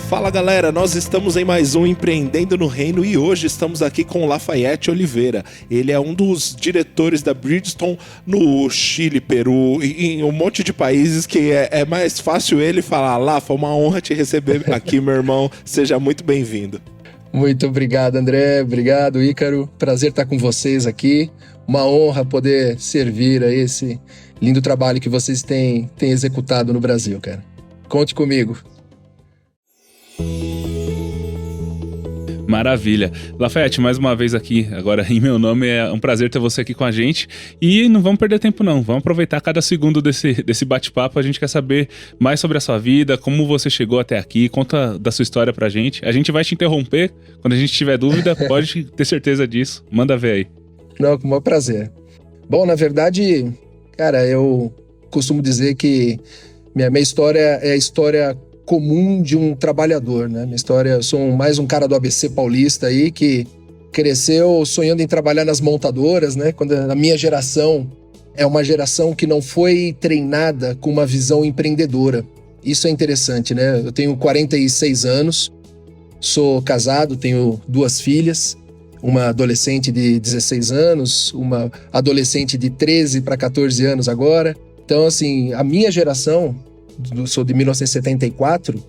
Fala galera, nós estamos em mais um Empreendendo no Reino e hoje estamos aqui com o Lafayette Oliveira. Ele é um dos diretores da Bridgestone no Chile, Peru e em um monte de países que é mais fácil ele falar. Lafa, uma honra te receber aqui, meu irmão. Seja muito bem-vindo. Muito obrigado, André. Obrigado, Ícaro. Prazer estar com vocês aqui. Uma honra poder servir a esse lindo trabalho que vocês têm executado no Brasil, cara. Conte comigo. Maravilha. Lafayette, mais uma vez aqui, agora em meu nome, é um prazer ter você aqui com a gente e não vamos perder tempo não, vamos aproveitar cada segundo desse bate-papo. A gente quer saber mais sobre a sua vida, como você chegou até aqui, conta da sua história pra gente. A gente vai te interromper, quando a gente tiver dúvida, pode ter certeza disso, manda ver aí. Não, com o maior prazer. Bom, na verdade, cara, eu costumo dizer que minha história é a história comum de um trabalhador, né? Minha história, eu sou mais um cara do ABC paulista aí que cresceu sonhando em trabalhar nas montadoras, né? Quando a minha geração é uma geração que não foi treinada com uma visão empreendedora. Isso é interessante, né? Eu tenho 46 anos, sou casado, tenho 2 filhas, uma adolescente de 16 anos, uma adolescente de 13 para 14 anos agora. Então, assim, a minha geração, sou de 1974,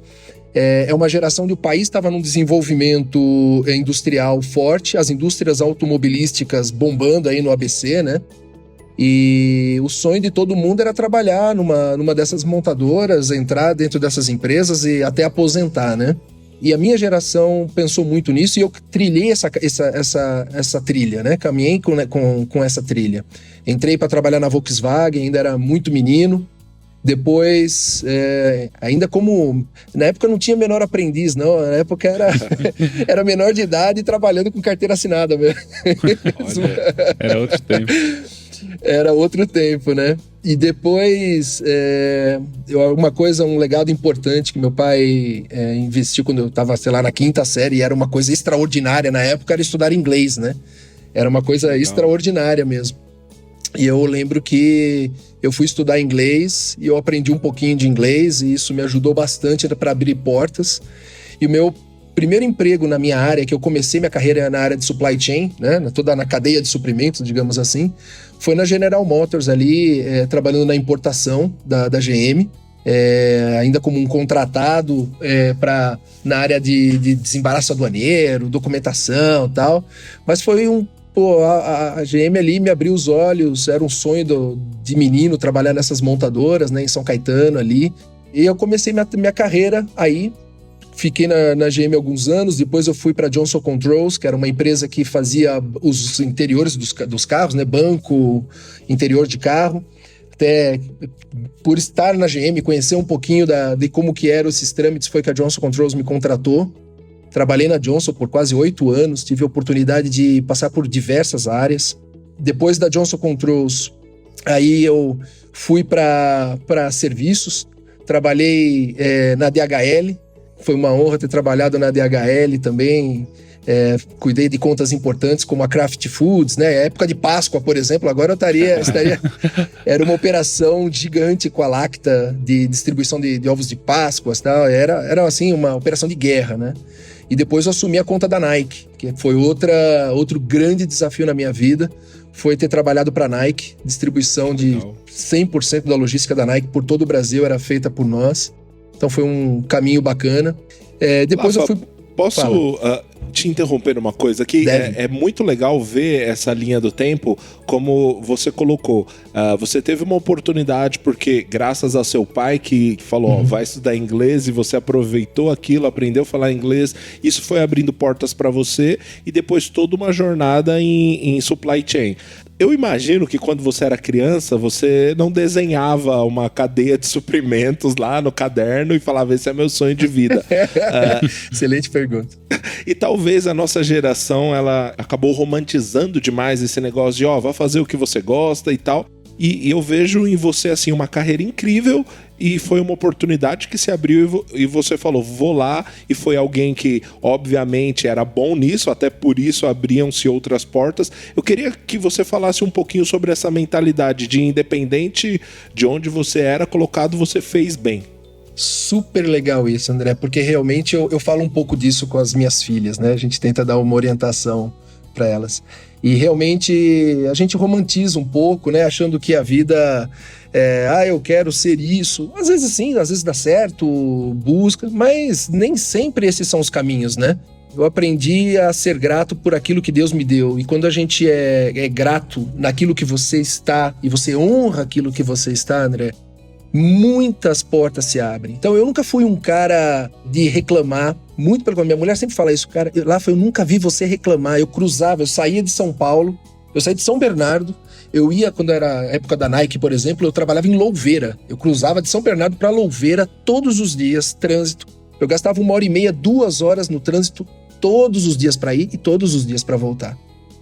é uma geração onde o país estava num desenvolvimento industrial forte, as indústrias automobilísticas bombando aí no ABC, né? E o sonho de todo mundo era trabalhar numa dessas montadoras, entrar dentro dessas empresas e até aposentar, né? E a minha geração pensou muito nisso e eu trilhei essa trilha, né? Caminhei com essa trilha. Entrei para trabalhar na Volkswagen, ainda era muito menino. Depois, ainda como... Na época não tinha menor aprendiz, não. Na época era menor de idade e trabalhando com carteira assinada mesmo. Olha, era outro tempo. Era outro tempo, né? E depois, um legado importante que meu pai investiu quando eu estava, sei lá, na 5ª série, e era uma coisa extraordinária na época, era estudar inglês, né? Era uma coisa extraordinária mesmo. E eu lembro que eu fui estudar inglês e eu aprendi um pouquinho de inglês e isso me ajudou bastante para abrir portas. E o meu primeiro emprego na minha área, que eu comecei minha carreira na área de supply chain, né, toda na cadeia de suprimentos, digamos assim, foi na General Motors ali, trabalhando na importação da GM, ainda como um contratado na área de desembaraço aduaneiro, documentação e tal. Mas foi a GM ali me abriu os olhos, era um sonho de menino trabalhar nessas montadoras, né, em São Caetano ali. E eu comecei minha carreira aí, fiquei na GM alguns anos, depois eu fui para Johnson Controls, que era uma empresa que fazia os interiores dos carros, né, banco, interior de carro. Até por estar na GM, conhecer um pouquinho de como que eram esses trâmites, foi que a Johnson Controls me contratou. Trabalhei na Johnson por quase 8 anos, tive a oportunidade de passar por diversas áreas. Depois da Johnson Controls, aí eu fui para serviços, trabalhei na DHL, foi uma honra ter trabalhado na DHL também, cuidei de contas importantes como a Kraft Foods, né? Época de Páscoa, por exemplo, agora eu estaria... Era uma operação gigante com a Lacta de distribuição de ovos de Páscoa, tal. Era assim, uma operação de guerra, né? E depois eu assumi a conta da Nike, que foi outro grande desafio na minha vida, foi ter trabalhado para a Nike, distribuição de 100% da logística da Nike por todo o Brasil era feita por nós, então foi um caminho bacana. Depois eu fui... Posso te interromper uma coisa que é muito legal ver essa linha do tempo, como você colocou. Você teve uma oportunidade porque graças ao seu pai que falou, vai estudar inglês, e você aproveitou aquilo, aprendeu a falar inglês, isso foi abrindo portas para você, e depois toda uma jornada em supply chain. Eu imagino que quando você era criança, você não desenhava uma cadeia de suprimentos lá no caderno e falava, esse é meu sonho de vida. Excelente pergunta. E talvez a nossa geração, ela acabou romantizando demais esse negócio de, vá fazer o que você gosta e tal. E eu vejo em você, assim, uma carreira incrível, e foi uma oportunidade que se abriu e você falou, vou lá, e foi alguém que, obviamente, era bom nisso, até por isso abriam-se outras portas. Eu queria que você falasse um pouquinho sobre essa mentalidade de independente de onde você era colocado, você fez bem. Super legal isso, André, porque realmente eu falo um pouco disso com as minhas filhas, né? A gente tenta dar uma orientação para elas. E realmente a gente romantiza um pouco, né? Achando que a vida eu quero ser isso. Às vezes sim, às vezes dá certo, busca, mas nem sempre esses são os caminhos, né? Eu aprendi a ser grato por aquilo que Deus me deu. E quando a gente é grato naquilo que você está, e você honra aquilo que você está, André, muitas portas se abrem. Então eu nunca fui um cara de reclamar, muito pelo contrário, minha mulher sempre fala isso, cara, eu nunca vi você reclamar. Eu saía de São Paulo, eu saía de São Bernardo, eu ia, quando era a época da Nike, por exemplo, eu trabalhava em Louveira, eu cruzava de São Bernardo para Louveira todos os dias, trânsito, eu gastava 1h30, 2 horas no trânsito todos os dias para ir e todos os dias para voltar.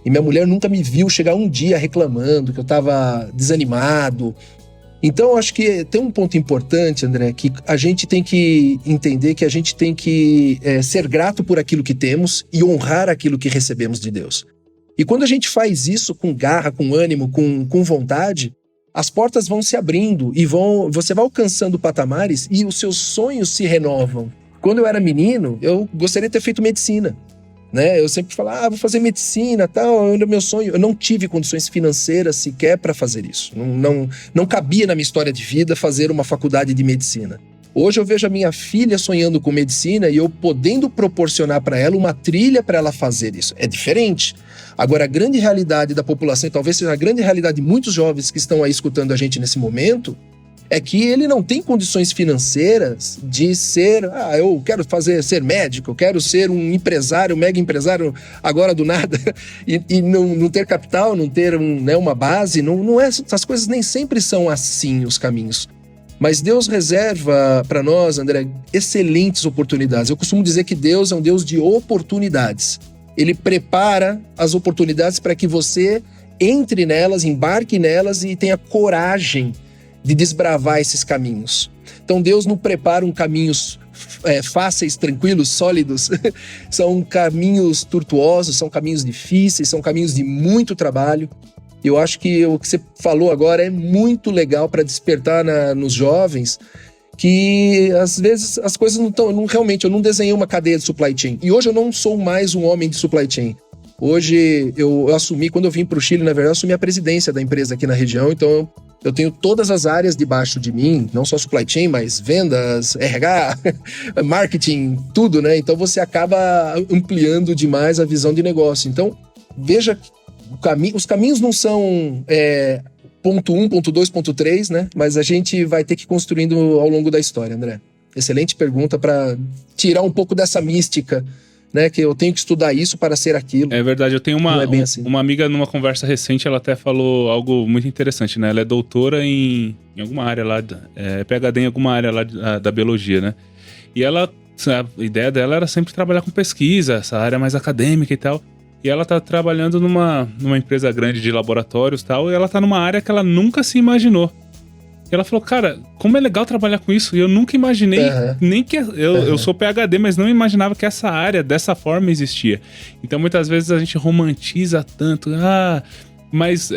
E minha mulher nunca me viu chegar um dia reclamando que eu estava desanimado. Então, eu acho que tem um ponto importante, André, que a gente tem que entender que a gente tem que ser grato por aquilo que temos e honrar aquilo que recebemos de Deus. E quando a gente faz isso com garra, com ânimo, com vontade, as portas vão se abrindo e você vai alcançando patamares e os seus sonhos se renovam. Quando eu era menino, eu gostaria de ter feito medicina. Né? Eu sempre falava, vou fazer medicina, tal, era meu sonho. Eu não tive condições financeiras sequer para fazer isso. Não cabia na minha história de vida fazer uma faculdade de medicina. Hoje eu vejo a minha filha sonhando com medicina e eu podendo proporcionar para ela uma trilha para ela fazer isso. É diferente. Agora, a grande realidade da população, e talvez seja a grande realidade de muitos jovens que estão aí escutando a gente nesse momento, é que ele não tem condições financeiras de ser, eu quero ser médico, eu quero ser um empresário, um mega empresário agora do nada, e não ter capital, não ter uma base, as coisas nem sempre são assim os caminhos. Mas Deus reserva para nós, André, excelentes oportunidades. Eu costumo dizer que Deus é um Deus de oportunidades. Ele prepara as oportunidades para que você entre nelas, embarque nelas e tenha coragem de desbravar esses caminhos. Então Deus não prepara caminhos fáceis, tranquilos, sólidos. São caminhos tortuosos, são caminhos difíceis, são caminhos de muito trabalho. Eu acho que o que você falou agora é muito legal para despertar nos jovens que às vezes as coisas não estão... Realmente, eu não desenhei uma cadeia de supply chain. E hoje eu não sou mais um homem de supply chain. Hoje eu assumi, quando eu vim para o Chile, na verdade, eu assumi a presidência da empresa aqui na região, então eu tenho todas as áreas debaixo de mim, não só supply chain, mas vendas, RH, marketing, tudo, né? Então você acaba ampliando demais a visão de negócio. Então, veja, os caminhos não são ponto 1, ponto 2, ponto 3, né? Mas a gente vai ter que ir construindo ao longo da história, André. Excelente pergunta para tirar um pouco dessa mística, né, que eu tenho que estudar isso para ser aquilo. É verdade, eu tenho assim. uma amiga numa conversa recente, ela até falou algo muito interessante, né? Ela é doutora em alguma área lá, PhD em alguma área lá da biologia, né? E ela, a ideia dela era sempre trabalhar com pesquisa, essa área mais acadêmica e tal. E ela tá trabalhando numa empresa grande de laboratórios e tal, e ela tá numa área que ela nunca se imaginou. E ela falou, cara, como é legal trabalhar com isso. E eu nunca imaginei, nem que... Eu sou PhD, mas não imaginava que essa área, dessa forma, existia. Então, muitas vezes, a gente romantiza tanto. Mas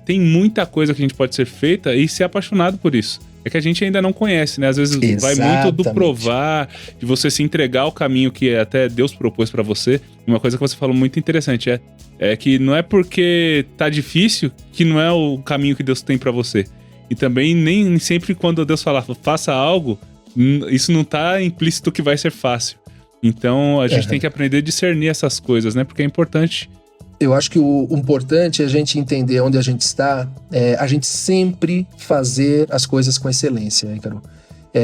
tem muita coisa que a gente pode ser feita e ser apaixonado por isso. É que a gente ainda não conhece, né? Às vezes vai muito do provar, de você se entregar ao caminho que até Deus propôs pra você. Uma coisa que você falou muito interessante é que não é porque tá difícil que não é o caminho que Deus tem pra você. E também nem sempre quando Deus fala, faça algo, isso não tá implícito que vai ser fácil. Então a gente tem que aprender a discernir essas coisas, né? Porque é importante. Eu acho que o importante é a gente entender onde a gente está, a gente sempre fazer as coisas com excelência, Ícaro.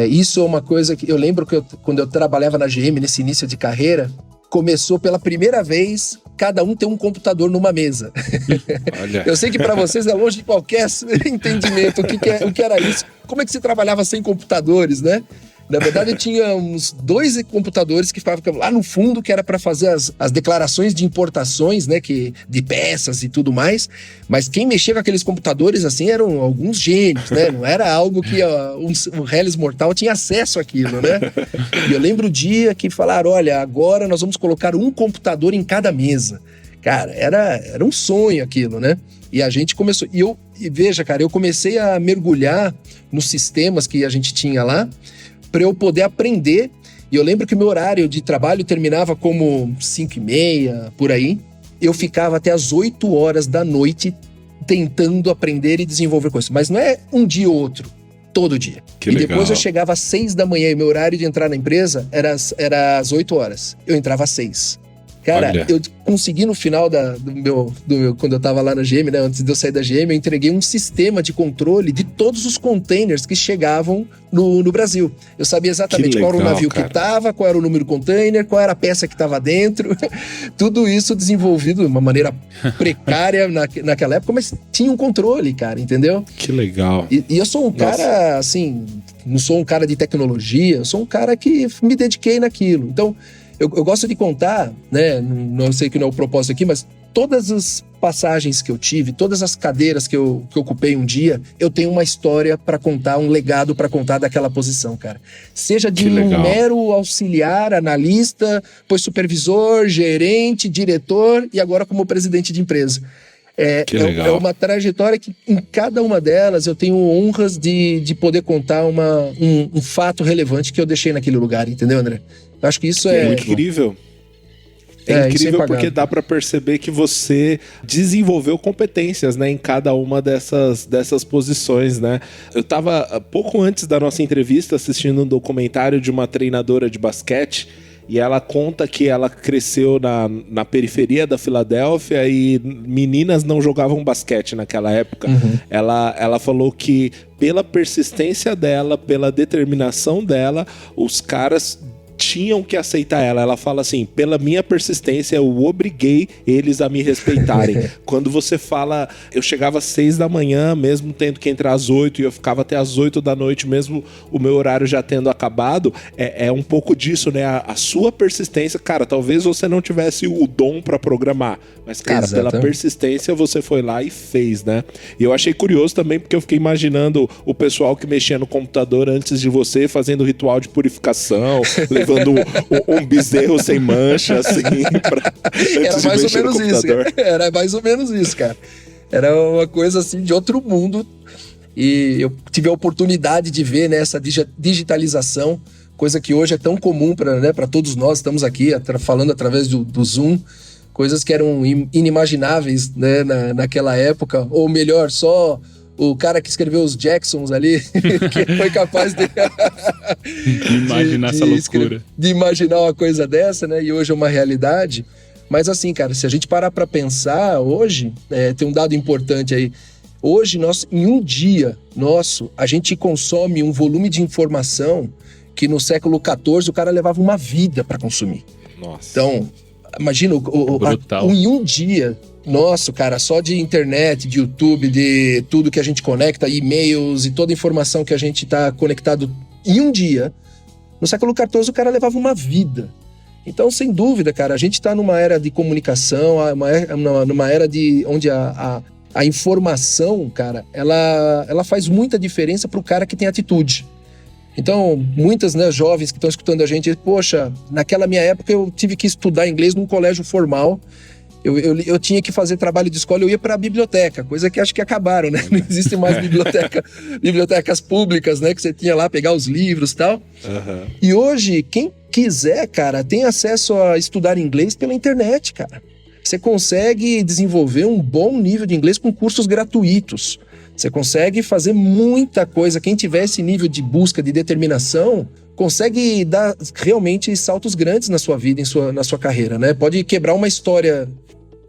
Isso é uma coisa que eu lembro que quando eu trabalhava na GM, nesse início de carreira, começou pela primeira vez cada um ter um computador numa mesa. Olha. Eu sei que para vocês é longe de qualquer entendimento o que era isso. Como é que você trabalhava sem computadores, né? Na verdade, eu tinha uns 2 computadores que ficavam lá no fundo, que era para fazer as declarações de importações, né, de peças e tudo mais. Mas quem mexia com aqueles computadores, assim, eram alguns gênios, né? Não era algo que um Hellis mortal tinha acesso àquilo, né? E eu lembro o dia que falaram, olha, agora nós vamos colocar um computador em cada mesa. Cara, era um sonho aquilo, né? E a gente começou... E veja, cara, eu comecei a mergulhar nos sistemas que a gente tinha lá, para eu poder aprender. E eu lembro que o meu horário de trabalho terminava como 5h30, por aí. Eu ficava até as 8 horas da noite tentando aprender e desenvolver coisas. Mas não é um dia ou outro, todo dia. Que e legal. Depois eu chegava às 6 da manhã e meu horário de entrar na empresa era às 8 horas. Eu entrava às 6. Cara, Olha. eu consegui no final do meu quando eu tava lá na GM, né? Antes de eu sair da GM, eu entreguei um sistema de controle de todos os containers que chegavam no Brasil. Eu sabia exatamente qual era o navio cara. que tava, qual era o número do container, qual era a peça que tava dentro. Tudo isso desenvolvido de uma maneira precária naquela época, mas tinha um controle, cara, entendeu? Que legal. E eu sou um cara, assim, não sou um cara de tecnologia, eu sou um cara que me dediquei naquilo. Então, eu gosto de contar, né? Não sei que não é o propósito aqui, mas todas as passagens que eu tive, todas as cadeiras que eu ocupei um dia, eu tenho uma história para contar, um legado para contar daquela posição, cara. Seja de um mero auxiliar, analista, depois supervisor, gerente, diretor e agora como presidente de empresa. É uma trajetória que em cada uma delas eu tenho honras de poder contar um fato relevante que eu deixei naquele lugar, entendeu, André? Eu acho que isso é incrível. É incrível porque dá para perceber que você desenvolveu competências, né, em cada uma dessas posições, né? Eu tava pouco antes da nossa entrevista assistindo um documentário de uma treinadora de basquete e ela conta que ela cresceu na periferia da Filadélfia e meninas não jogavam basquete naquela época. Uhum. Ela falou que pela persistência dela, pela determinação dela, os caras tinham que aceitar ela. Ela fala assim, pela minha persistência eu obriguei eles a me respeitarem. Quando você fala, eu chegava às 6 da manhã, mesmo tendo que entrar às 8 e eu ficava até às 8 da noite, mesmo o meu horário já tendo acabado, é um pouco disso, né? A sua persistência, cara, talvez você não tivesse o dom pra programar, mas, cara, pela persistência você foi lá e fez, né? E eu achei curioso também, porque eu fiquei imaginando o pessoal que mexia no computador antes de você, fazendo ritual de purificação, levando um bezerro sem mancha, assim, era mais ou menos isso, cara. Era mais ou menos isso, cara. Era uma coisa, assim, de outro mundo. E eu tive a oportunidade de ver, né, essa digitalização, coisa que hoje é tão comum para todos nós. Estamos aqui falando através do Zoom, coisas que eram inimagináveis, né, naquela época. Ou melhor, só o cara que escreveu os Jacksons ali, que foi capaz de imaginar essa loucura. De imaginar uma coisa dessa, né? E hoje é uma realidade. Mas assim, cara, se a gente parar pra pensar hoje, tem um dado importante aí. Hoje, em um dia nosso, a gente consome um volume de informação que no século XIV o cara levava uma vida pra consumir. Nossa. Então, imagina, em um dia nosso, cara, só de internet, de YouTube, de tudo que a gente conecta, e-mails e toda a informação que a gente tá conectado em um dia, no século XIV o cara levava uma vida. Então, sem dúvida, cara, a gente tá numa era de comunicação, numa era onde a informação, cara, ela faz muita diferença pro cara que tem atitude. Então, muitas, né, jovens que estão escutando a gente, poxa, naquela minha época eu tive que estudar inglês num colégio formal, eu tinha que fazer trabalho de escola, eu ia para a biblioteca, coisa que acho que acabaram, né? Não existe mais bibliotecas públicas, né? Que você tinha lá, pegar os livros e tal. Uhum. E hoje, quem quiser, cara, tem acesso a estudar inglês pela internet, cara. Você consegue desenvolver um bom nível de inglês com cursos gratuitos. Você consegue fazer muita coisa. Quem tiver esse nível de busca, de determinação, consegue dar realmente saltos grandes na sua vida, na sua carreira, né? Pode quebrar uma história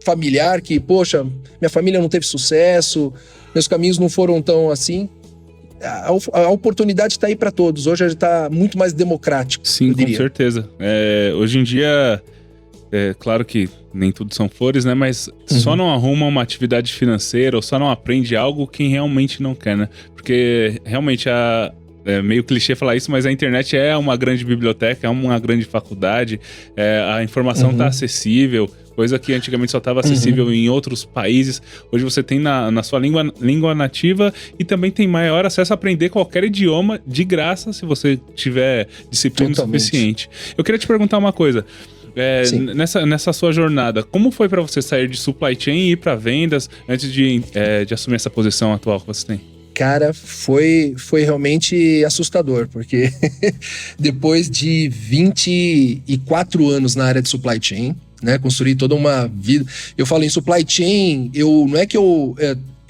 familiar que, poxa, minha família não teve sucesso, meus caminhos não foram tão assim. A oportunidade está aí para todos. Hoje está muito mais democrático. Sim, com certeza. Hoje em dia, claro que nem tudo são flores, né? Mas só não arruma uma atividade financeira ou só não aprende algo quem realmente não quer, né? Porque realmente é meio clichê falar isso, mas a internet é uma grande biblioteca, é uma grande faculdade, a informação está acessível, coisa que antigamente só estava acessível em outros países. Hoje você tem na sua língua nativa e também tem maior acesso a aprender qualquer idioma de graça se você tiver disciplina suficiente. Eu queria te perguntar uma coisa. Nessa sua jornada, como foi para você sair de supply chain e ir para vendas antes de assumir essa posição atual que você tem? Cara, foi realmente assustador, porque depois de 24 anos na área de supply chain, né, construí toda uma vida. Eu falo em supply chain, não é que eu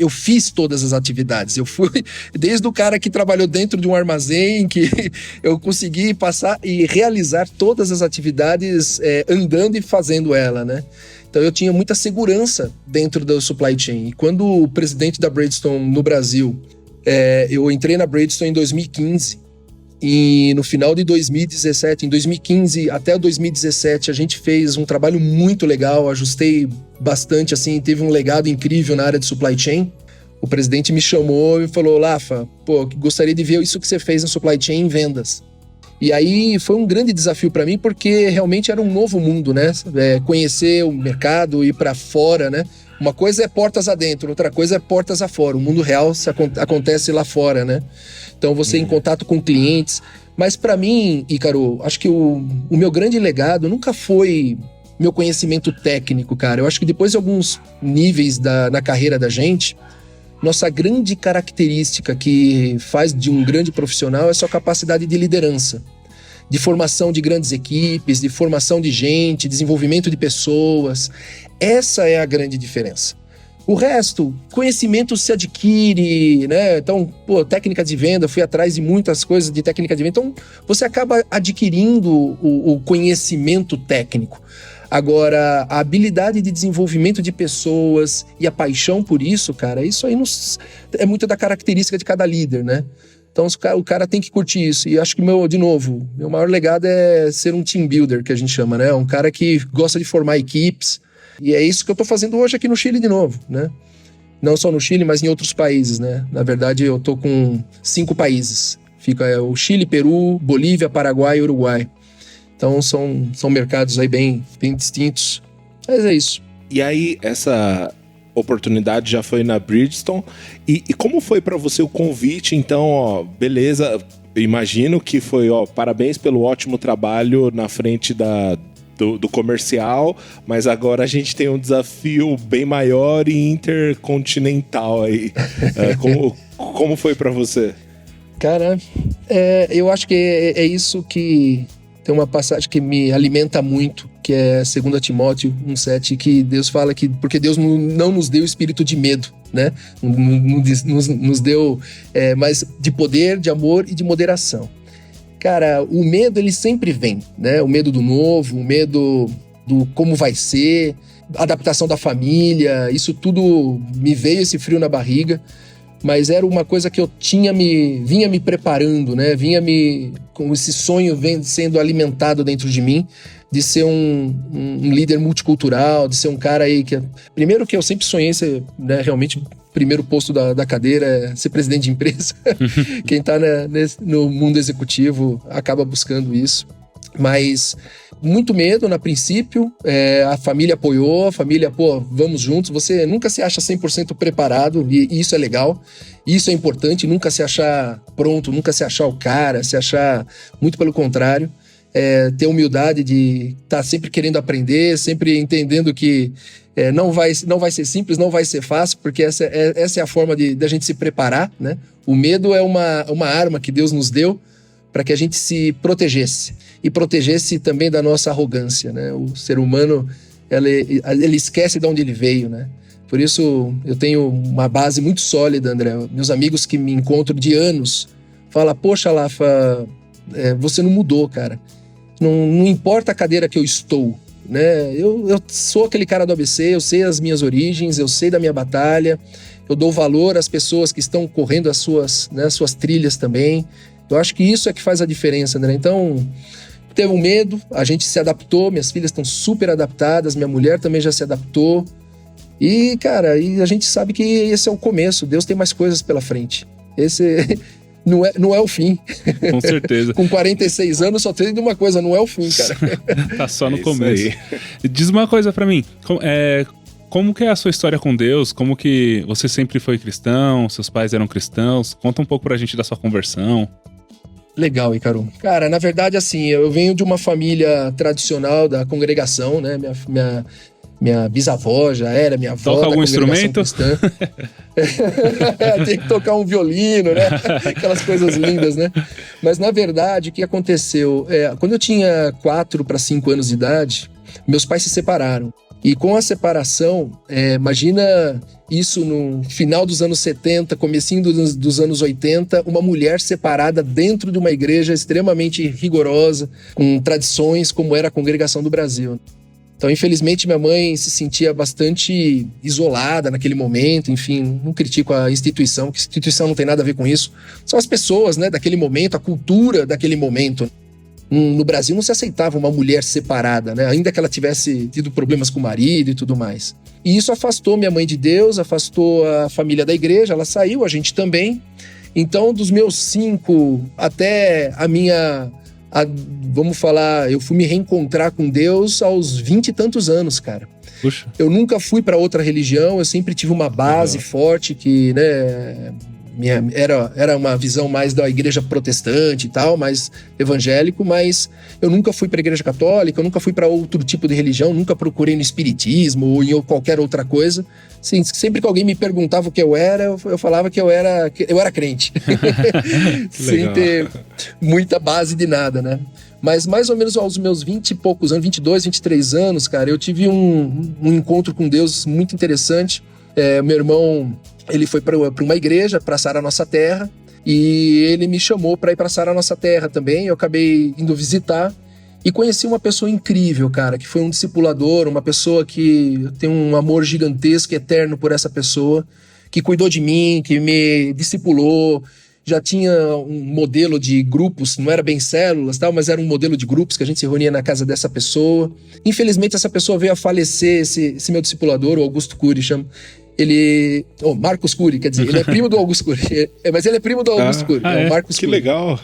fiz todas as atividades. Eu fui desde o cara que trabalhou dentro de um armazém, que eu consegui passar e realizar todas as atividades andando e fazendo ela, né? Então eu tinha muita segurança dentro do supply chain. E quando o presidente da Bridgestone no Brasil, eu entrei na Bridgestone em 2015, e no final de 2017, em 2015 até 2017, a gente fez um trabalho muito legal, ajustei bastante, assim, teve um legado incrível na área de supply chain. O presidente me chamou e falou: Lafa, gostaria de ver isso que você fez no supply chain em vendas. E aí foi um grande desafio para mim, porque realmente era um novo mundo, né? Conhecer o mercado, ir para fora, né? Uma coisa é portas adentro, outra coisa é portas afora. O mundo real acontece lá fora, né? Então você em contato com clientes. Mas para mim, Ícaro, acho que o meu grande legado nunca foi meu conhecimento técnico, cara. Eu acho que depois de alguns níveis na carreira da gente, nossa grande característica que faz de um grande profissional é sua capacidade de liderança, de formação de grandes equipes, de formação de gente, desenvolvimento de pessoas. Essa é a grande diferença. O resto, conhecimento se adquire, né? Então, técnica de venda, fui atrás de muitas coisas de técnica de venda. Então, você acaba adquirindo o conhecimento técnico. Agora, a habilidade de desenvolvimento de pessoas e a paixão por isso, cara, isso aí é muito da característica de cada líder, né? Então, o cara tem que curtir isso. E acho que, meu maior legado é ser um team builder, que a gente chama, né? Um cara que gosta de formar equipes. E é isso que eu tô fazendo hoje aqui no Chile de novo, né? Não só no Chile, mas em outros países, né? Na verdade, eu tô com 5 países. Fica o Chile, Peru, Bolívia, Paraguai e Uruguai. Então, são mercados aí bem distintos. Mas é isso. E aí, essa oportunidade já foi na Bridgestone. E como foi para você o convite? Então, beleza, imagino que foi, parabéns pelo ótimo trabalho na frente do comercial, mas agora a gente tem um desafio bem maior e intercontinental aí. Como foi para você? Cara, eu acho que é isso que... Tem uma passagem que me alimenta muito, que é 2 Timóteo 1,7, que Deus fala que porque Deus não nos deu espírito de medo, né? Nos deu mas de poder, de amor e de moderação. Cara, o medo ele sempre vem, né? O medo do novo, o medo do como vai ser, adaptação da família, isso tudo me veio esse frio na barriga. Mas era uma coisa que eu vinha me preparando, né? Com esse sonho sendo alimentado dentro de mim, de ser um líder multicultural, de ser um cara aí que... Primeiro que eu sempre sonhei ser, né, realmente, o primeiro posto da cadeira é ser presidente de empresa. Quem tá no mundo executivo acaba buscando isso. Mas muito medo no princípio, a família apoiou, vamos juntos. Você nunca se acha 100% preparado, e isso é legal, isso é importante, nunca se achar pronto, nunca se achar o cara, se achar, muito pelo contrário, ter humildade de estar sempre querendo aprender, sempre entendendo que não vai ser simples, não vai ser fácil, porque essa é a forma da gente se preparar, né? O medo é uma arma que Deus nos deu para que a gente se protegesse e protegesse também da nossa arrogância, né? O ser humano, ele esquece de onde ele veio, né? Por isso eu tenho uma base muito sólida, André. Meus amigos que me encontram de anos falam: poxa, Lafa, você não mudou, cara. Não importa a cadeira que eu estou, né? Eu sou aquele cara do ABC, eu sei as minhas origens, eu sei da minha batalha, eu dou valor às pessoas que estão correndo as suas trilhas também. Eu acho que isso é que faz a diferença, né? Então, teve um medo, a gente se adaptou, minhas filhas estão super adaptadas, minha mulher também já se adaptou. E, cara, a gente sabe que esse é o começo, Deus tem mais coisas pela frente. Esse não é o fim. Com certeza. Com 46 anos só tem uma coisa, não é o fim, cara. Tá só no começo. Diz uma coisa pra mim, como que é a sua história com Deus? Como que você sempre foi cristão? Seus pais eram cristãos? Conta um pouco pra gente da sua conversão. Legal, Ícaro. Cara, na verdade, assim, eu venho de uma família tradicional da congregação, né? Minha bisavó já era, minha avó. Toca algum instrumento? Tem que tocar um violino, né? Aquelas coisas lindas, né? Mas na verdade, o que aconteceu? Quando eu tinha 4 para 5 anos de idade, meus pais se separaram. E com a separação, imagina isso no final dos anos 70, comecinho dos anos 80, uma mulher separada dentro de uma igreja extremamente rigorosa, com tradições como era a Congregação do Brasil. Então, infelizmente, minha mãe se sentia bastante isolada naquele momento. Enfim, não critico a instituição, porque a instituição não tem nada a ver com isso. São as pessoas, né, daquele momento, a cultura daquele momento. No Brasil não se aceitava uma mulher separada, né? Ainda que ela tivesse tido problemas com o marido e tudo mais. E isso afastou minha mãe de Deus, afastou a família da igreja, ela saiu, a gente também. Então, dos meus 5 até vamos falar, eu fui me reencontrar com Deus aos 20 e tantos anos, cara. Puxa. Eu nunca fui para outra religião, eu sempre tive uma base forte que, né, era uma visão mais da igreja protestante e tal, mais evangélico, mas eu nunca fui para a igreja católica, eu nunca fui para outro tipo de religião, nunca procurei no espiritismo ou em qualquer outra coisa. Sim, sempre que alguém me perguntava o que eu era, eu falava que eu era crente. Sem ter muita base de nada, né? Mas mais ou menos aos meus 20 e poucos anos, 22, 23 anos, cara, eu tive um encontro com Deus muito interessante. Meu irmão, ele foi para uma igreja, para Sara Nossa Terra, e ele me chamou para ir para Sara Nossa Terra também. Eu acabei indo visitar e conheci uma pessoa incrível, cara, que foi um discipulador, uma pessoa que tem um amor gigantesco, eterno por essa pessoa, que cuidou de mim, que me discipulou. Já tinha um modelo de grupos, não era bem células, tal, mas era um modelo de grupos que a gente se reunia na casa dessa pessoa. Infelizmente, essa pessoa veio a falecer, esse meu discipulador, o Augusto Cury, Marcos Cury, quer dizer, ele é primo do Augusto Cury, mas ele é primo do Augusto Cury, o Marcos que Cury. Legal.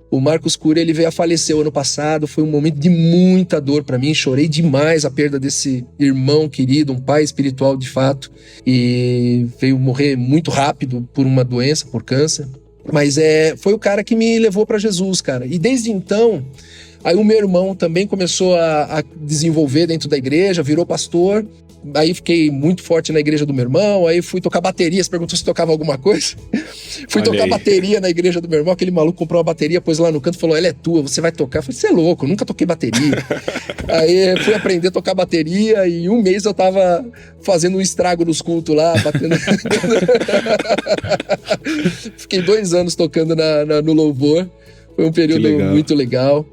O Marcos Cury, ele veio a falecer o ano passado, foi um momento de muita dor pra mim, chorei demais a perda desse irmão querido, um pai espiritual de fato, e veio morrer muito rápido por uma doença, por câncer, mas foi o cara que me levou pra Jesus, cara, e desde então, aí o meu irmão também começou a desenvolver dentro da igreja, virou pastor. Aí fiquei muito forte na igreja do meu irmão, aí fui tocar bateria, você perguntou se tocava alguma coisa. Fui tocar bateria na igreja do meu irmão, aquele maluco comprou uma bateria, pôs lá no canto, falou, ela é tua, você vai tocar. Eu falei, você é louco, eu nunca toquei bateria. Aí fui aprender a tocar bateria e em um mês eu tava fazendo um estrago nos cultos lá, batendo... Fiquei 2 anos tocando no louvor, foi um período muito legal.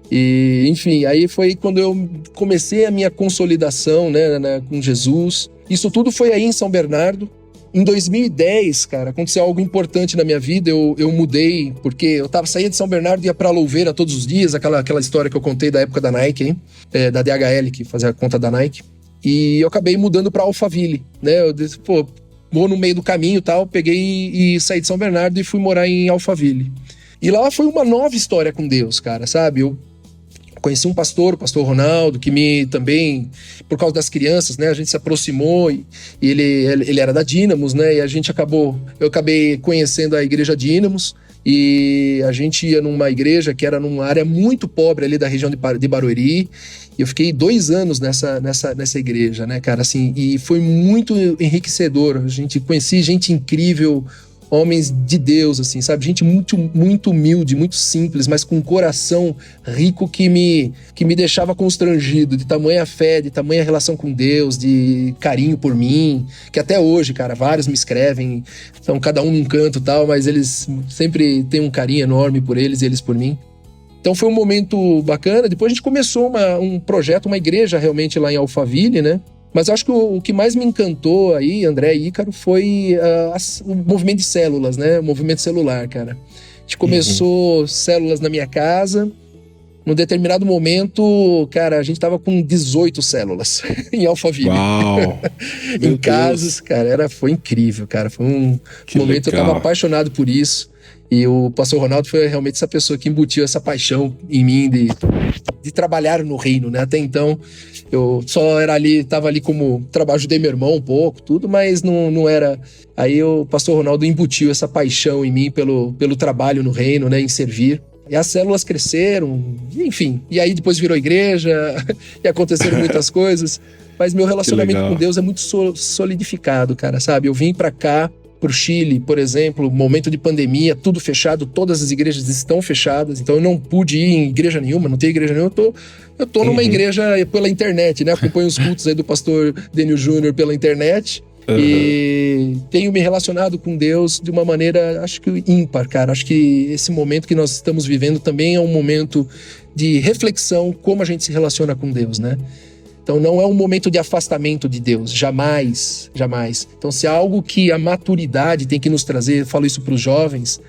E, enfim, aí foi quando eu comecei a minha consolidação, né, com Jesus. Isso tudo foi aí em São Bernardo. Em 2010, cara, aconteceu algo importante na minha vida. Eu mudei, porque eu saía de São Bernardo e ia pra Louveira todos os dias, aquela história que eu contei da época da Nike, hein? Da DHL, que fazia a conta da Nike. E eu acabei mudando pra Alphaville, né? Eu disse, vou no meio do caminho e tal, peguei e saí de São Bernardo e fui morar em Alphaville. E lá foi uma nova história com Deus, cara, sabe? Eu conheci um pastor, o pastor Ronaldo, que também, por causa das crianças, né, a gente se aproximou e ele era da Dínamos, né, e eu acabei conhecendo a igreja Dínamos e a gente ia numa igreja que era numa área muito pobre ali da região de Barueri e eu fiquei 2 anos nessa igreja, né, cara, assim, e foi muito enriquecedor, conheci gente incrível, homens de Deus, assim, sabe? Gente muito, muito humilde, muito simples, mas com um coração rico que me deixava constrangido, de tamanha fé, de tamanha relação com Deus, de carinho por mim, que até hoje, cara, vários me escrevem, então cada um num canto e tal, mas eles sempre têm um carinho enorme por eles e eles por mim. Então foi um momento bacana. Depois a gente começou um projeto, uma igreja realmente lá em Alphaville, né? Mas eu acho que o que mais me encantou aí, André e Ícaro, foi o movimento de células, né? O movimento celular, cara. A gente começou células na minha casa. Num determinado momento, cara, a gente tava com 18 células em Alphaville. Uau! Em casas, cara, foi incrível, cara. Foi um momento, legal. Eu tava apaixonado por isso. E o pastor Ronaldo foi realmente essa pessoa que embutiu essa paixão em mim de trabalhar no reino, né? Até então, eu só tava ali como ajudei meu irmão um pouco, tudo, mas não era... Aí o pastor Ronaldo embutiu essa paixão em mim pelo trabalho no reino, né? Em servir. E as células cresceram, enfim. E aí depois virou igreja, e aconteceram muitas coisas. Mas meu relacionamento com Deus é muito solidificado, cara, sabe? Eu vim pra cá, pro Chile, por exemplo, momento de pandemia, tudo fechado, todas as igrejas estão fechadas, então eu não pude ir em igreja nenhuma, não tem igreja nenhuma, eu tô numa igreja pela internet, né? Acompanho os cultos aí do pastor Dênio Júnior pela internet. E tenho me relacionado com Deus de uma maneira, acho que ímpar, cara. Acho que esse momento que nós estamos vivendo também é um momento de reflexão, como a gente se relaciona com Deus, né? Então não é um momento de afastamento de Deus, jamais, jamais. Então se há algo que a maturidade tem que nos trazer, eu falo isso para os jovens,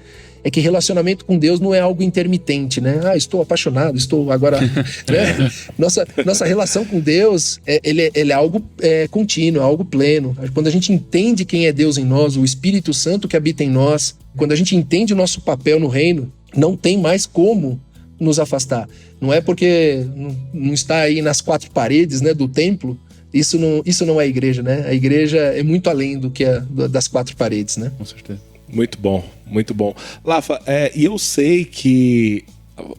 é que relacionamento com Deus não é algo intermitente, né? Estou apaixonado, estou agora... né? Nossa relação com Deus, ele é algo contínuo, é algo pleno. Quando a gente entende quem é Deus em nós, o Espírito Santo que habita em nós, quando a gente entende o nosso papel no reino, não tem mais como nos afastar. Não é porque não está aí nas quatro paredes, né, do templo, isso não é a igreja, né? A igreja é muito além do que das quatro paredes, né? Com certeza. Muito bom, muito bom. Lafa, e eu sei que,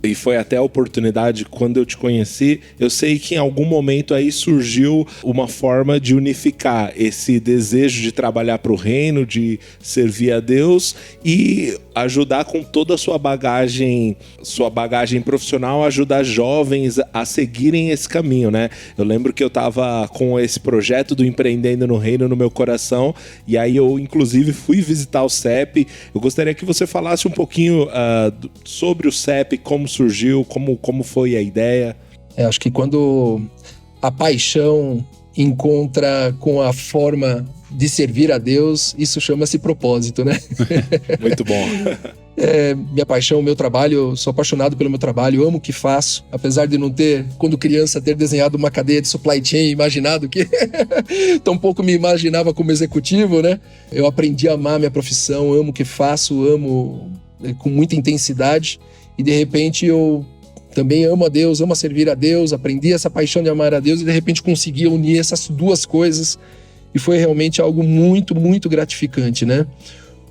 e foi até a oportunidade quando eu te conheci, eu sei que em algum momento aí surgiu uma forma de unificar esse desejo de trabalhar para o reino, de servir a Deus e ajudar com toda a sua bagagem profissional, ajudar jovens a seguirem esse caminho, né? Eu lembro que eu tava com esse projeto do Empreendendo no Reino no meu coração, e aí eu inclusive fui visitar o CEP. Eu gostaria que você falasse um pouquinho sobre o CEP, como surgiu, como foi a ideia. Acho que quando a paixão encontra com a forma de servir a Deus, isso chama-se propósito, né? Muito bom. Minha paixão, meu trabalho, eu sou apaixonado pelo meu trabalho, amo o que faço, apesar de não ter, quando criança, ter desenhado uma cadeia de supply chain, imaginado que tampouco me imaginava como executivo, né? Eu aprendi a amar minha profissão, amo o que faço, amo com muita intensidade, e de repente eu também amo a Deus, amo a servir a Deus, aprendi essa paixão de amar a Deus e de repente consegui unir essas duas coisas e foi realmente algo muito, muito gratificante, né?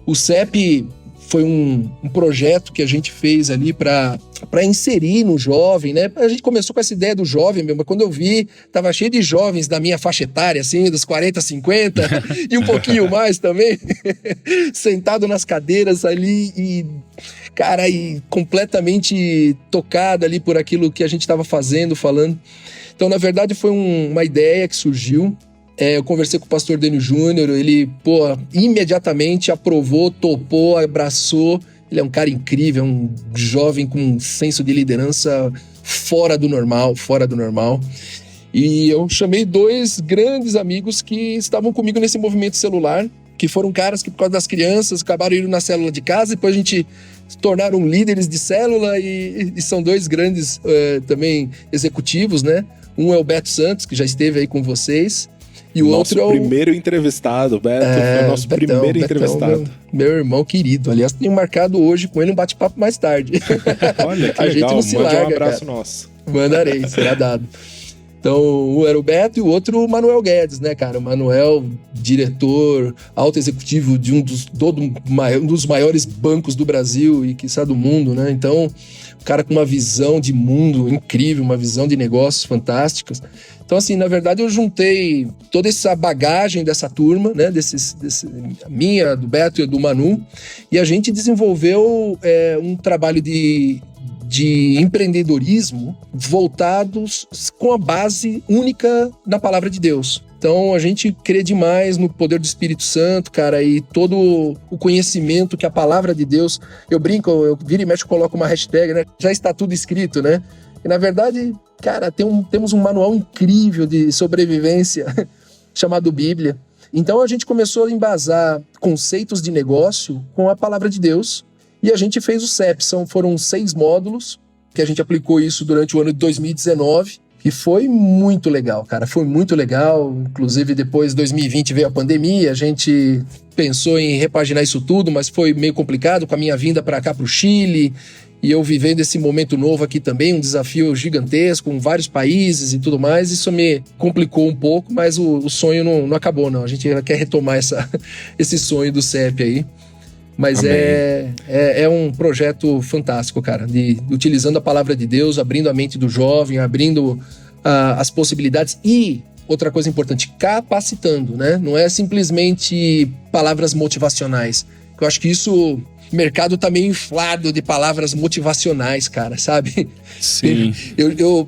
O CEP foi um projeto que a gente fez ali para inserir no jovem, né? A gente começou com essa ideia do jovem mesmo, mas quando eu vi, tava cheio de jovens da minha faixa etária, assim, dos 40, 50 e um pouquinho mais também, sentado nas cadeiras ali e, cara, e completamente tocado ali por aquilo que a gente estava fazendo, falando. Então, na verdade, foi uma ideia que surgiu. Eu conversei com o pastor Dênio Júnior, ele, imediatamente aprovou, topou, abraçou. Ele é um cara incrível, um jovem com um senso de liderança fora do normal. E eu chamei 2 grandes amigos que estavam comigo nesse movimento celular, que foram caras que, por causa das crianças, acabaram indo na célula de casa, depois a gente se tornaram líderes de célula e são 2 grandes também executivos, né? Um é o Beto Santos, que já esteve aí com vocês, e o outro é o primeiro entrevistado, Beto, foi o nosso primeiro entrevistado. Meu irmão querido. Aliás, tenho marcado hoje com ele um bate-papo mais tarde. Olha, que a legal. gente não se larga, um abraço cara. Nosso. Mandarei, será dado. Então, um era o Beto e o outro o Manuel Guedes, né, cara? O Manuel, diretor, alto executivo de um dos maiores bancos do Brasil e, quiçá, do mundo, né? Então, um cara com uma visão de mundo incrível, uma visão de negócios fantásticas. Então, assim, na verdade, eu juntei toda essa bagagem dessa turma, né? Minha, do Beto e do Manu, e a gente desenvolveu um trabalho de empreendedorismo voltados com a base única na palavra de Deus. Então, a gente crê demais no poder do Espírito Santo, cara, e todo o conhecimento que a palavra de Deus... Eu brinco, eu viro e mexo, coloco uma hashtag, né? Já está tudo escrito, né? E, na verdade, cara, temos um manual incrível de sobrevivência chamado Bíblia. Então, a gente começou a embasar conceitos de negócio com a palavra de Deus e a gente fez o CEP. Foram 6 módulos que a gente aplicou isso durante o ano de 2019 e foi muito legal, cara. Foi muito legal. Inclusive, depois de 2020 veio a pandemia, a gente pensou em repaginar isso tudo, mas foi meio complicado com a minha vinda para cá, para o Chile, e eu vivendo esse momento novo aqui também, um desafio gigantesco, com vários países e tudo mais. Isso me complicou um pouco, mas o sonho não acabou, não. A gente quer retomar esse sonho do CEP aí. Mas é um projeto fantástico, cara, utilizando a palavra de Deus, abrindo a mente do jovem, abrindo as possibilidades. E outra coisa importante, capacitando, né? Não é simplesmente palavras motivacionais. Eu acho que isso... O mercado tá meio inflado de palavras motivacionais, cara, sabe? Sim. Eu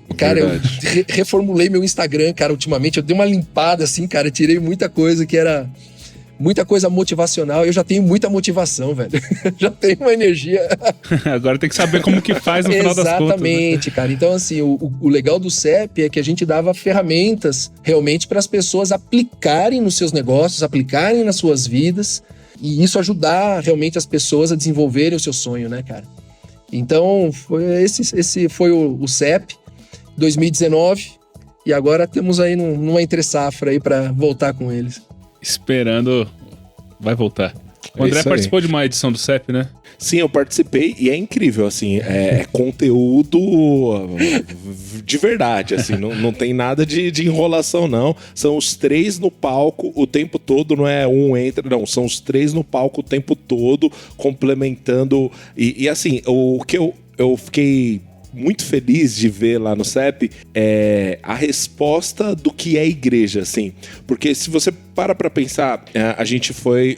reformulei meu Instagram, cara, ultimamente. Eu dei uma limpada, assim, cara. Tirei muita coisa que era... Muita coisa motivacional. Eu já tenho muita motivação, velho. Já tenho uma energia. Agora tem que saber como que faz no final das contas. Exatamente, né? Cara. Então, assim, o legal do CEP é que a gente dava ferramentas realmente para as pessoas aplicarem nos seus negócios, aplicarem nas suas vidas. E isso ajudar realmente as pessoas a desenvolverem o seu sonho, né, cara? Então, esse foi o CEP 2019. E agora temos aí numa entre-safra aí para voltar com eles. Esperando, vai voltar. O André participou de uma edição do CEP, né? Sim, eu participei e é incrível, assim, é conteúdo de verdade, assim, não tem nada de enrolação, não. São os 3 no palco o tempo todo, não é um entra, não, são os 3 no palco o tempo todo, complementando, e assim, o que eu fiquei muito feliz de ver lá no CEP é a resposta do que é igreja, assim. Porque se você para pensar, a gente foi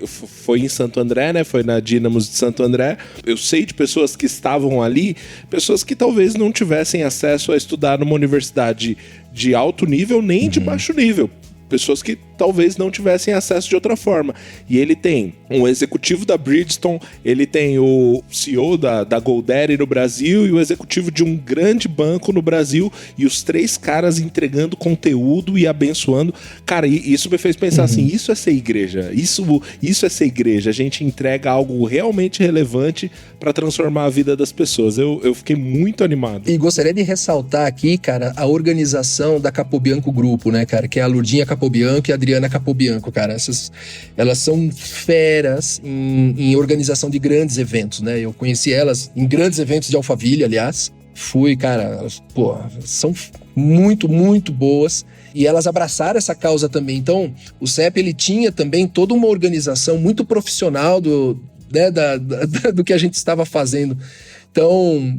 em Santo André, né? Foi na Dynamos de Santo André. Eu sei de pessoas que estavam ali, pessoas que talvez não tivessem acesso a estudar numa universidade de alto nível nem de baixo nível. Pessoas que talvez não tivessem acesso de outra forma. E ele tem um executivo da Bridgestone, ele tem o CEO da GoDaddy no Brasil e o executivo de um grande banco no Brasil, e os 3 caras entregando conteúdo e abençoando. Cara, isso me fez pensar assim, isso é ser igreja, isso é ser igreja. A gente entrega algo realmente relevante para transformar a vida das pessoas. Eu fiquei muito animado. E gostaria de ressaltar aqui, cara, a organização da Capobianco Grupo, né, cara, que é a Lurdinha Capobianco e a Adriana Capobianco, cara. Elas são feras em organização de grandes eventos, né? Eu conheci elas em grandes eventos de Alphaville, aliás. Fui, cara, elas, são muito, muito boas. E elas abraçaram essa causa também. Então, o CEP, ele tinha também toda uma organização muito profissional do que a gente estava fazendo. Então,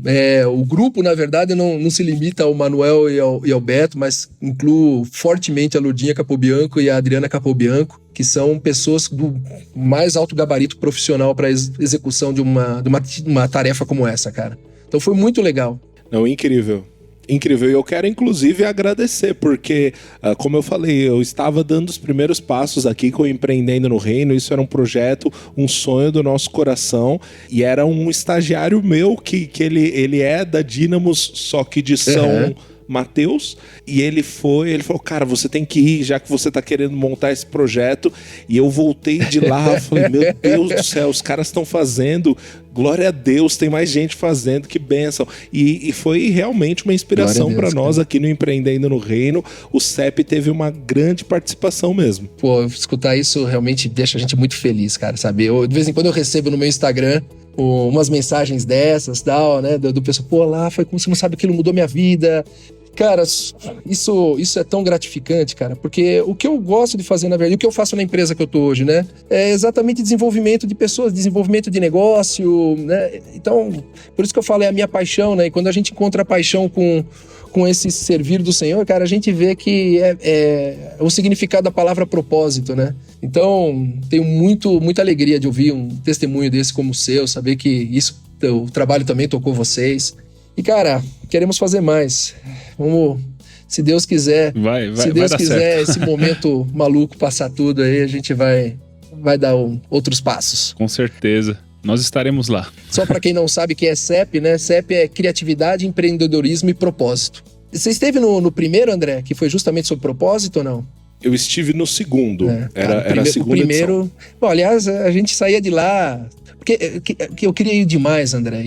o grupo, na verdade, não se limita ao Manuel e ao Beto, mas incluo fortemente a Lurdinha Capobianco e a Adriana Capobianco, que são pessoas do mais alto gabarito profissional para execução de uma tarefa como essa, cara. Então foi muito legal. Não, incrível. Incrível, e eu quero inclusive agradecer, porque, como eu falei, eu estava dando os primeiros passos aqui com o Empreendendo no Reino. Isso era um projeto, um sonho do nosso coração, e era um estagiário meu que ele é da Dynamos, só que de São Mateus, e ele falou, cara, você tem que ir, já que você tá querendo montar esse projeto. E eu voltei de lá, falei, meu Deus do céu, os caras estão fazendo, glória a Deus, tem mais gente fazendo, que bênção. E foi realmente uma inspiração para nós aqui no Empreendendo no Reino. O CEP teve uma grande participação mesmo. Pô, escutar isso realmente deixa a gente muito feliz, cara, sabe? De vez em quando eu recebo no meu Instagram umas mensagens dessas, tal, né? Do pessoal, pô, lá foi como você não sabe, aquilo mudou minha vida. Cara, isso é tão gratificante, cara, porque o que eu gosto de fazer, na verdade, o que eu faço na empresa que eu tô hoje, né, é exatamente desenvolvimento de pessoas, desenvolvimento de negócio, né, então, por isso que eu falo, é a minha paixão, né, e quando a gente encontra a paixão com esse servir do Senhor, cara, a gente vê que é o significado da palavra propósito, né, então, tenho muita alegria de ouvir um testemunho desse como o seu, saber que o trabalho também tocou vocês. E, cara, queremos fazer mais. Vamos, se Deus quiser, se Deus quiser, esse momento maluco passar tudo aí, a gente vai dar outros passos. Com certeza. Nós estaremos lá. Só para quem não sabe o que é CEP, né? CEP é Criatividade, Empreendedorismo e Propósito. Você esteve no primeiro, André, que foi justamente sobre propósito ou não? Eu estive no segundo. Era a segunda o primeiro edição. Bom, aliás, a gente saía de lá... Porque eu queria ir demais, André.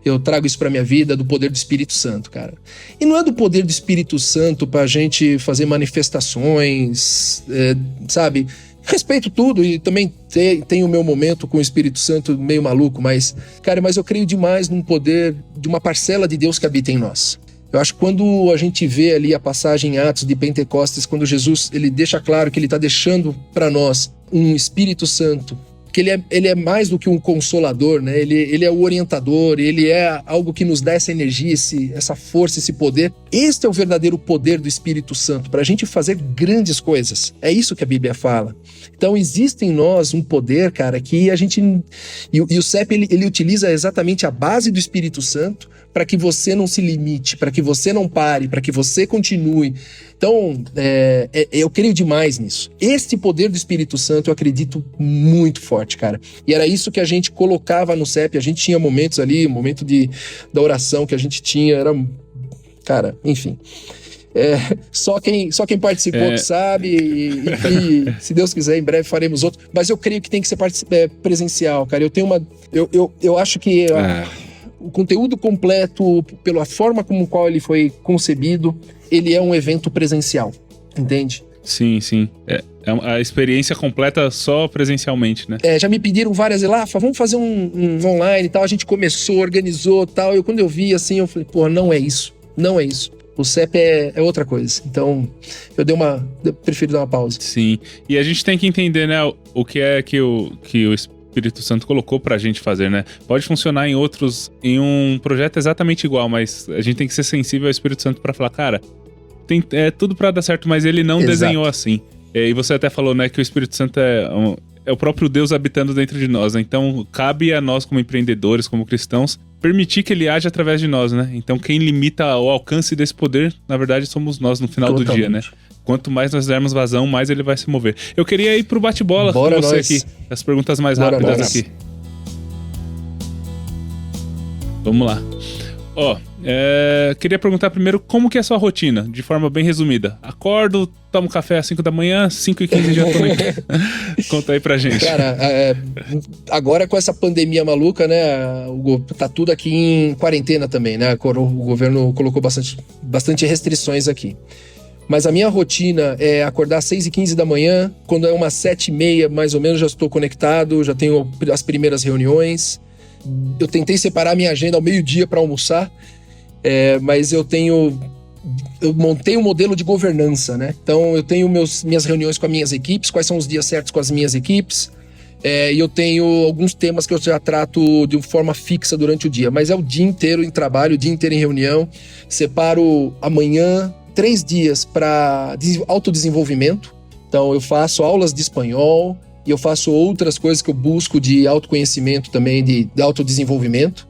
Eu trago isso pra minha vida, do poder do Espírito Santo, cara. E não é do poder do Espírito Santo pra gente fazer manifestações, sabe? Respeito tudo e também tenho o meu momento com o Espírito Santo meio maluco, mas eu creio demais num poder de uma parcela de Deus que habita em nós. Eu acho que quando a gente vê ali a passagem em Atos de Pentecostes, quando Jesus ele deixa claro que ele está deixando para nós um Espírito Santo porque ele é mais do que um consolador, né? Ele é o orientador, ele é algo que nos dá essa energia, essa força, esse poder. Este é o verdadeiro poder do Espírito Santo, para a gente fazer grandes coisas. É isso que a Bíblia fala. Então existe em nós um poder, cara, que a gente... E o CEP, ele utiliza exatamente a base do Espírito Santo para que você não se limite, para que você não pare, para que você continue. Então, eu creio demais nisso. Este poder do Espírito Santo eu acredito muito forte, cara. E era isso que a gente colocava no CEP. A gente tinha momentos ali, momento da oração que a gente tinha, era... Cara, enfim... Só quem participou que sabe, e se Deus quiser, em breve faremos outro. Mas eu creio que tem que ser presencial, cara. Eu tenho uma... Eu acho que o conteúdo completo, pela forma como qual ele foi concebido, ele é um evento presencial, entende? Sim, sim. É a experiência completa só presencialmente, né? Já me pediram várias, Rafa, vamos fazer um online e tal. A gente começou, organizou e tal. Quando eu vi assim, eu falei, pô, não é isso. Não é isso. O CEP é outra coisa. Então, eu prefiro dar uma pausa. Sim. E a gente tem que entender, né, o que é que o Espírito Santo colocou pra gente fazer, né? Pode funcionar em um projeto exatamente igual, mas a gente tem que ser sensível ao Espírito Santo pra falar, cara, é tudo pra dar certo, mas ele não desenhou assim. E você até falou, né, que o Espírito Santo é o próprio Deus habitando dentro de nós, né? Então, cabe a nós como empreendedores, como cristãos, permitir que ele age através de nós, né? Então, quem limita o alcance desse poder, na verdade, somos nós no final do dia, né? Quanto mais nós dermos vazão, mais ele vai se mover. Eu queria ir pro bate-bola com você aqui. As perguntas mais rápidas aqui. Vamos lá. Queria perguntar primeiro como que é a sua rotina, de forma bem resumida. Acordo, tomo café às 5 da manhã, 5h15 já tô aqui. Conta aí pra gente. Cara, agora com essa pandemia maluca, né, tá tudo aqui em quarentena também, né? O governo colocou bastante restrições aqui. Mas a minha rotina é acordar às 6h15 da manhã, quando é umas 7h30 mais ou menos já estou conectado, já tenho as primeiras reuniões. Eu tentei separar minha agenda ao meio-dia para almoçar, mas eu montei um modelo de governança, né? Então eu tenho minhas reuniões com as minhas equipes, quais são os dias certos com as minhas equipes, e eu tenho alguns temas que eu já trato de forma fixa durante o dia, mas é o dia inteiro em trabalho, o dia inteiro em reunião. Separo amanhã 3 dias para autodesenvolvimento, então eu faço aulas de espanhol, e eu faço outras coisas que eu busco de autoconhecimento também, de autodesenvolvimento.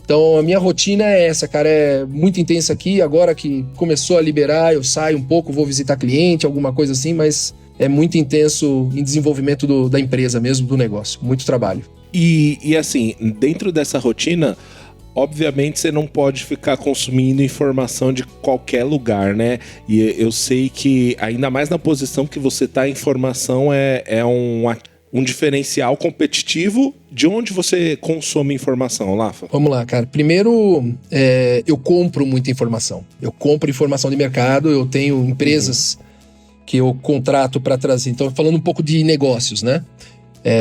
Então a minha rotina é essa, cara, é muito intensa aqui. Agora que começou a liberar, eu saio um pouco, vou visitar cliente, alguma coisa assim, mas é muito intenso em desenvolvimento da empresa mesmo, do negócio, muito trabalho. E assim, dentro dessa rotina, obviamente você não pode ficar consumindo informação de qualquer lugar, né? E eu sei que, ainda mais na posição que você tá, a informação é um diferencial competitivo. De onde você consome informação, Rafa? Vamos lá, cara. Primeiro, eu compro muita informação. Eu compro informação de mercado, eu tenho empresas que eu contrato para trazer. Então, falando um pouco de negócios, né?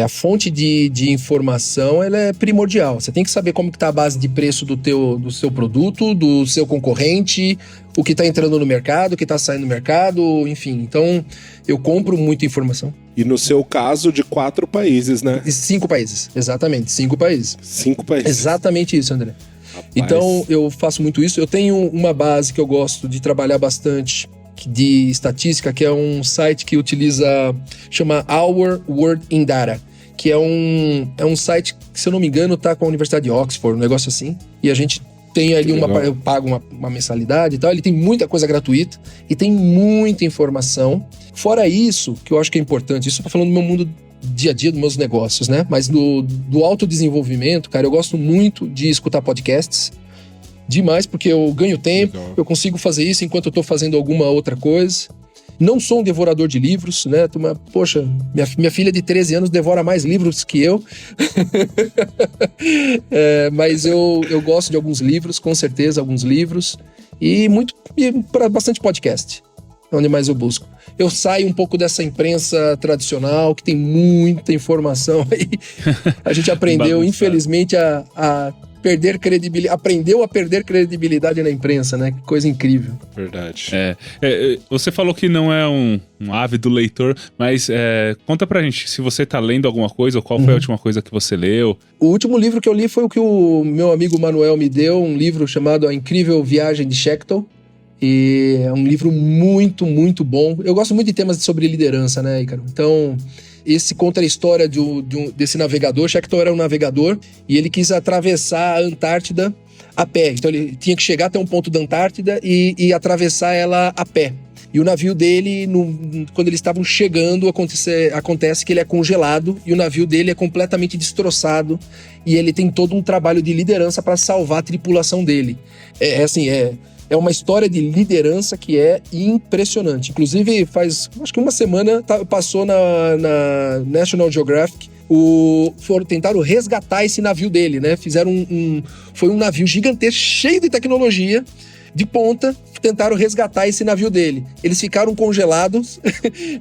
A fonte de informação, ela é primordial. Você tem que saber como que tá a base de preço do seu produto, do seu concorrente, o que está entrando no mercado, o que está saindo no mercado, enfim. Então, eu compro muita informação. E no seu caso, de 4 países, né? 5 países, exatamente, 5 países. 5 países. Exatamente isso, André. Rapaz. Então, eu faço muito isso. Eu tenho uma base que eu gosto de trabalhar bastante, de estatística, que é um site que chama Our World in Data, que é um site que, se eu não me engano, tá com a Universidade de Oxford, um negócio assim, e a gente tem ali eu pago uma mensalidade e tal. Ele tem muita coisa gratuita e tem muita informação. Fora isso, que eu acho que é importante, isso eu tô falando do meu mundo dia a dia, dos meus negócios, né? Mas do autodesenvolvimento, cara, eu gosto muito de escutar podcasts. Demais, porque eu ganho tempo, eu consigo fazer isso enquanto eu tô fazendo alguma outra coisa. Não sou um devorador de livros, né? Poxa, minha filha de 13 anos devora mais livros que eu. Mas eu gosto de alguns livros, com certeza, alguns livros. E bastante podcast, onde mais eu busco. Eu saio um pouco dessa imprensa tradicional, que tem muita informação aí. A gente aprendeu, infelizmente, a aprendeu a perder credibilidade na imprensa, né? Que coisa incrível. Verdade. Você falou que não é um ávido leitor, mas conta pra gente se você tá lendo alguma coisa, ou qual foi a última coisa que você leu. O último livro que eu li foi o que o meu amigo Manuel me deu, um livro chamado A Incrível Viagem de Shekton. E é um livro muito, muito bom. Eu gosto muito de temas sobre liderança, né, Ícaro? Então, esse conta a história desse navegador. Shackleton era um navegador e ele quis atravessar a Antártida a pé. Então, ele tinha que chegar até um ponto da Antártida e atravessar ela a pé. E o navio dele, quando eles estavam chegando, acontece que ele é congelado e o navio dele é completamente destroçado. E ele tem todo um trabalho de liderança para salvar a tripulação dele. É uma história de liderança que é impressionante. Inclusive, faz acho que uma semana passou na National Geographic. Tentaram resgatar esse navio dele, né? Fizeram foi um navio gigantesco, cheio de tecnologia, de ponta. Tentaram resgatar esse navio dele. Eles ficaram congelados,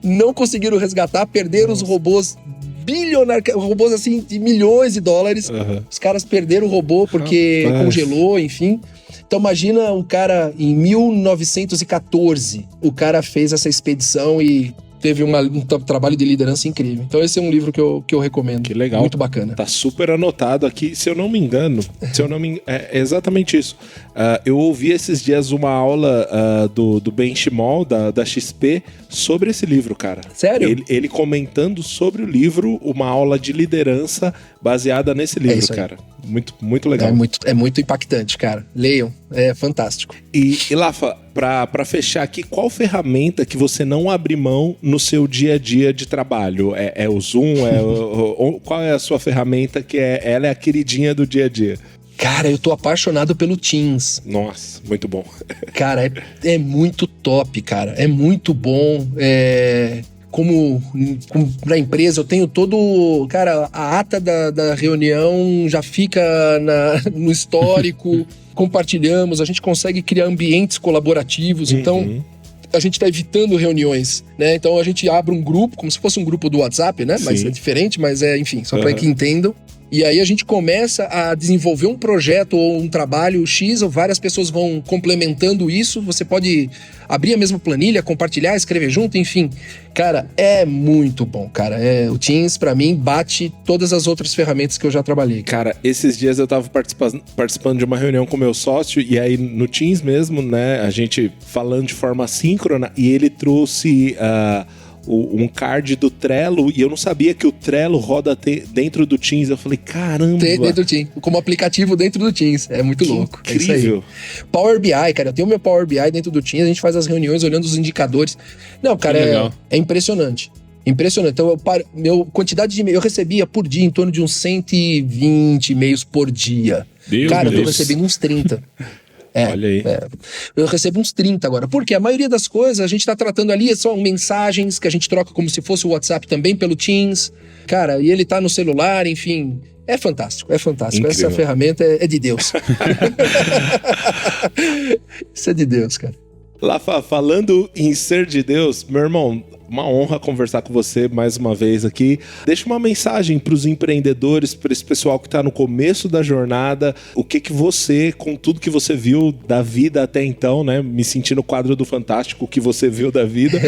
não conseguiram resgatar, perderam os robôs bilionários, robôs assim de milhões de dólares. Os caras perderam o robô porque congelou, enfim. Então imagina um cara em 1914, o cara fez essa expedição e teve um trabalho de liderança incrível. Então esse é um livro que eu recomendo. Que legal. Muito bacana. Tá super anotado aqui. Se eu não me engano, é exatamente isso. Eu ouvi esses dias uma aula do Ben Shimol, da XP, sobre esse livro, cara. Sério? Ele comentando sobre o livro, uma aula de liderança baseada nesse livro, cara. Muito, muito legal. É muito impactante, cara. Leiam, é fantástico. E Lafa, pra fechar aqui, qual ferramenta que você não abre mão no seu dia a dia de trabalho? É o Zoom? Qual é a sua ferramenta que ela é a queridinha do dia a dia? Cara, eu tô apaixonado pelo Teams. Nossa, muito bom. Cara, é muito top, cara. É muito bom. Como pra empresa, eu tenho todo... Cara, a ata da reunião já fica no histórico, compartilhamos, a gente consegue criar ambientes colaborativos, então a gente tá evitando reuniões, né? Então a gente abre um grupo, como se fosse um grupo do WhatsApp, né? Sim. Mas é diferente, mas enfim, só para que entendam. E aí a gente começa a desenvolver um projeto ou um trabalho X, ou várias pessoas vão complementando isso. Você pode abrir a mesma planilha, compartilhar, escrever junto, enfim. Cara, é muito bom, cara. O Teams, pra mim, bate todas as outras ferramentas que eu já trabalhei. Cara, esses dias eu tava participando de uma reunião com meu sócio, e aí no Teams mesmo, né, a gente falando de forma síncrona, e ele trouxe... um card do Trello, e eu não sabia que o Trello roda dentro do Teams. Eu falei, caramba! Dentro do Teams, como aplicativo dentro do Teams. É muito louco. Incrível. É isso aí. Power BI, cara. Eu tenho meu Power BI dentro do Teams, a gente faz as reuniões olhando os indicadores. Não, cara, é impressionante. Impressionante. Então, quantidade de e-mails, eu recebia por dia em torno de uns 120 e-mails por dia. Cara, eu tô recebendo uns 30. Olha aí. Eu recebo uns 30 agora. Porque a maioria das coisas a gente tá tratando ali são mensagens que a gente troca como se fosse o WhatsApp também pelo Teams. Cara, e ele tá no celular, enfim. É fantástico, é fantástico. Incrível. Essa ferramenta é de Deus. Isso é de Deus, cara. Lafa, falando em ser de Deus, meu irmão, uma honra conversar com você mais uma vez aqui. Deixa uma mensagem para os empreendedores, para esse pessoal que está no começo da jornada. O que você, com tudo que você viu da vida até então, né? Me senti no quadro do Fantástico, o que você viu da vida.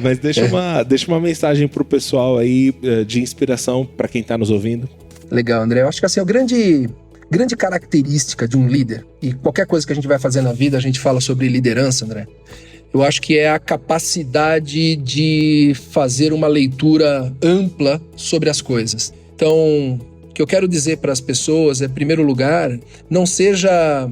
Mas deixa uma mensagem para o pessoal aí de inspiração para quem está nos ouvindo. Legal, André. Eu acho que assim, a grande característica de um líder, e qualquer coisa que a gente vai fazer na vida, a gente fala sobre liderança, André. Eu acho que é a capacidade de fazer uma leitura ampla sobre as coisas. Então, o que eu quero dizer para as pessoas é, em primeiro lugar, não seja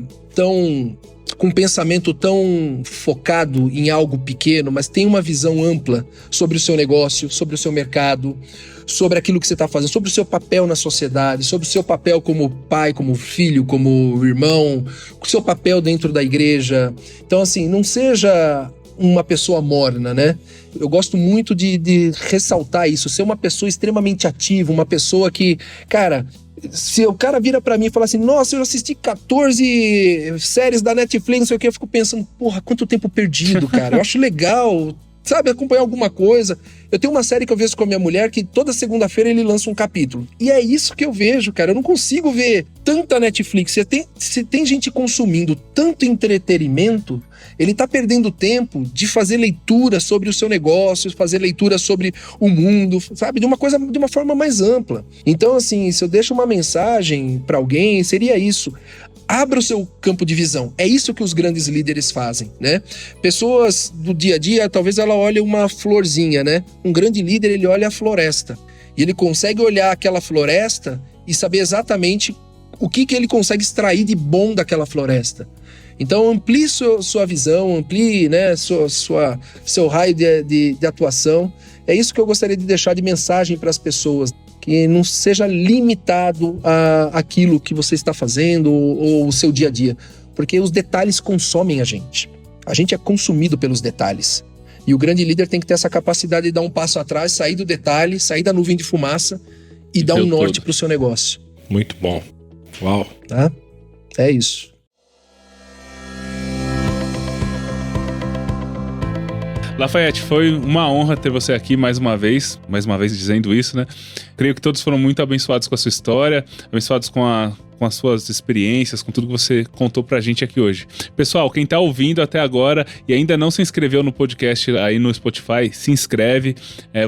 com um pensamento tão focado em algo pequeno, mas tenha uma visão ampla sobre o seu negócio, sobre o seu mercado, sobre aquilo que você está fazendo, sobre o seu papel na sociedade, sobre o seu papel como pai, como filho, como irmão, o seu papel dentro da igreja. Então, assim, não seja uma pessoa morna, né? Eu gosto muito de ressaltar isso, ser uma pessoa extremamente ativa, uma pessoa que, cara... Se o cara vira pra mim e fala assim, nossa, eu já assisti 14 séries da Netflix, não sei o que, eu fico pensando, porra, quanto tempo perdido, cara. Eu acho legal sabe, acompanhar alguma coisa. Eu tenho uma série que eu vejo com a minha mulher que toda segunda-feira ele lança um capítulo. E é isso que eu vejo, cara. Eu não consigo ver tanta Netflix. Se tem gente consumindo tanto entretenimento, ele tá perdendo tempo de fazer leitura sobre o seu negócio, fazer leitura sobre o mundo, sabe? De uma forma mais ampla. Então, assim, se eu deixo uma mensagem para alguém, seria isso. Abra o seu campo de visão. É isso que os grandes líderes fazem, né? Pessoas do dia a dia, talvez ela olhe uma florzinha, né? Um grande líder, ele olha a floresta. E ele consegue olhar aquela floresta e saber exatamente o que ele consegue extrair de bom daquela floresta. Então, amplie sua visão, amplie, né, seu raio de atuação. É isso que eu gostaria de deixar de mensagem para as pessoas. Que não seja limitado a aquilo que você está fazendo ou o seu dia a dia. Porque os detalhes consomem a gente. A gente é consumido pelos detalhes. E o grande líder tem que ter essa capacidade de dar um passo atrás, sair do detalhe, sair da nuvem de fumaça e dar um norte para o seu negócio. Muito bom. Uau. Tá? É isso. Lafayette, foi uma honra ter você aqui mais uma vez dizendo isso, né? Creio que todos foram muito abençoados com a sua história, abençoados com as suas experiências, com tudo que você contou pra gente aqui hoje. Pessoal, quem tá ouvindo até agora e ainda não se inscreveu no podcast aí no Spotify, se inscreve.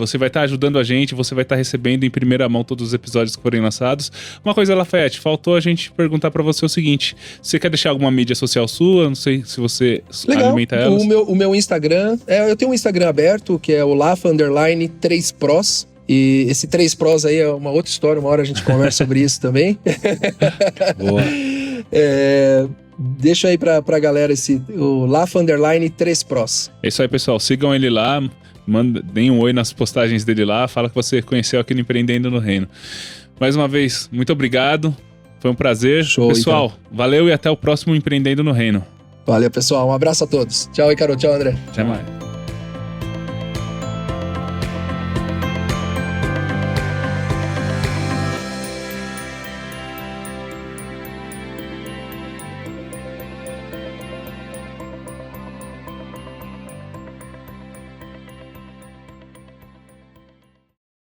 Você vai estar ajudando a gente, você vai estar recebendo em primeira mão todos os episódios que forem lançados. Uma coisa, Lafayette, faltou a gente perguntar pra você o seguinte: você quer deixar alguma mídia social sua? Não sei se você alimenta elas. O meu Instagram, eu tenho um Instagram aberto, que é o Lafa_3pros. E esse 3 Pros aí é uma outra história, uma hora a gente conversa sobre isso também. Boa. Deixa aí pra galera o Lafa_3pros. É isso aí, pessoal. Sigam ele lá, deem um oi nas postagens dele lá, fala que você conheceu aqui no Empreendendo no Reino. Mais uma vez, muito obrigado. Foi um prazer. Show, pessoal, então. Valeu e até o próximo Empreendendo no Reino. Valeu, pessoal. Um abraço a todos. Tchau, Ícaro. Tchau, André. Até mais.